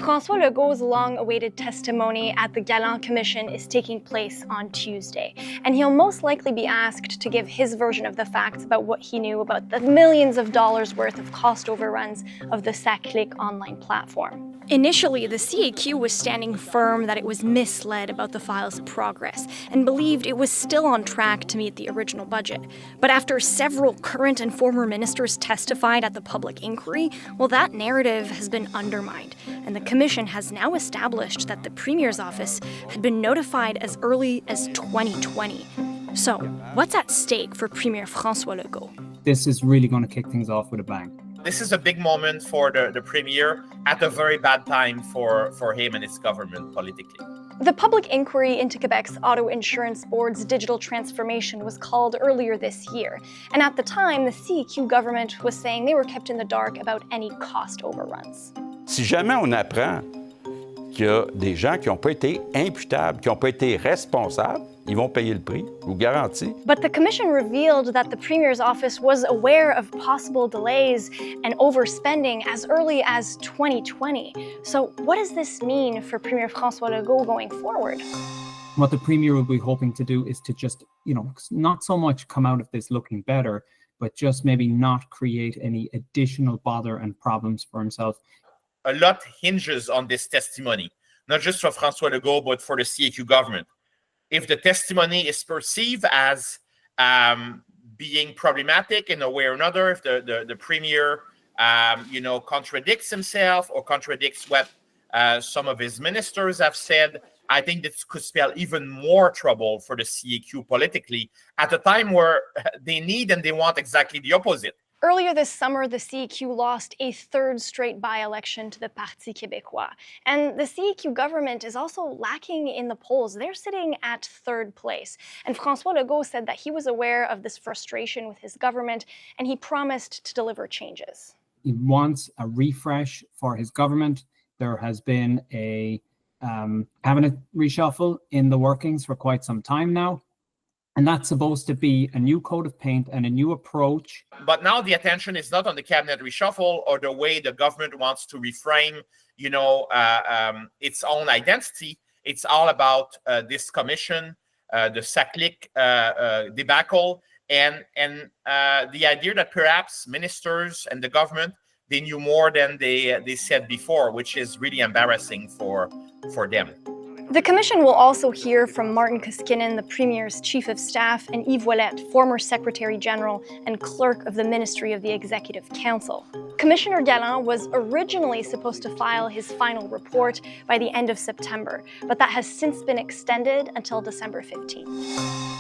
François Legault's long-awaited testimony at the Gallant Commission is taking place on Tuesday, and he'll most likely be asked to give his version of the facts about what he knew about the millions of dollars worth of cost overruns of the SAAQclic online platform. Initially, the CAQ was standing firm that it was misled about the file's progress and believed it was still on track to meet the original budget. But after several current and former ministers testified at the public inquiry, well, that narrative has been undermined, and the Commission has now established that the Premier's office had been notified as early as 2020. So, what's at stake for Premier François Legault? This is really going to kick things off with a bang. This is a big moment for the Premier at a very bad time for him and his government politically. The public inquiry into Quebec's Auto Insurance Board's digital transformation was called earlier this year, and at the time, the CEQ government was saying they were kept in the dark about any cost overruns. Si jamais on apprend qu'il y a des gens qui n'ont pas été imputables, qui n'ont pas été responsables, ils vont payer le prix, je vous garantis. But the Commission revealed that the Premier's office was aware of possible delays and overspending as early as 2020. So what does this mean for Premier François Legault going forward? What the Premier will be hoping to do is to just, not so much come out of this looking better, but just maybe not create any additional bother and problems for himself. A lot hinges on this testimony, not just for François Legault, but for the CAQ government. If the testimony is perceived as being problematic in a way or another, if the Premier, contradicts himself or contradicts what some of his ministers have said, I think this could spell even more trouble for the CAQ politically at a time where they need and they want exactly the opposite. Earlier this summer, the CEQ lost a third straight by-election to the Parti Québécois. And the CEQ government is also lacking in the polls. They're sitting at third place. And François Legault said that he was aware of this frustration with his government, and he promised to deliver changes. He wants a refresh for his government. There has been a cabinet reshuffle in the workings for quite some time now. And that's supposed to be a new coat of paint and a new approach. But now the attention is not on the cabinet reshuffle or the way the government wants to reframe, its own identity. It's all about this commission, the SAAQclic debacle, and the idea that perhaps ministers and the government, they knew more than they said before, which is really embarrassing for them. The Commission will also hear from Martin Koskinen, the Premier's Chief of Staff, and Yves Ouellette, former Secretary General and Clerk of the Ministry of the Executive Council. Commissioner Gallant was originally supposed to file his final report by the end of September, but that has since been extended until December 15th.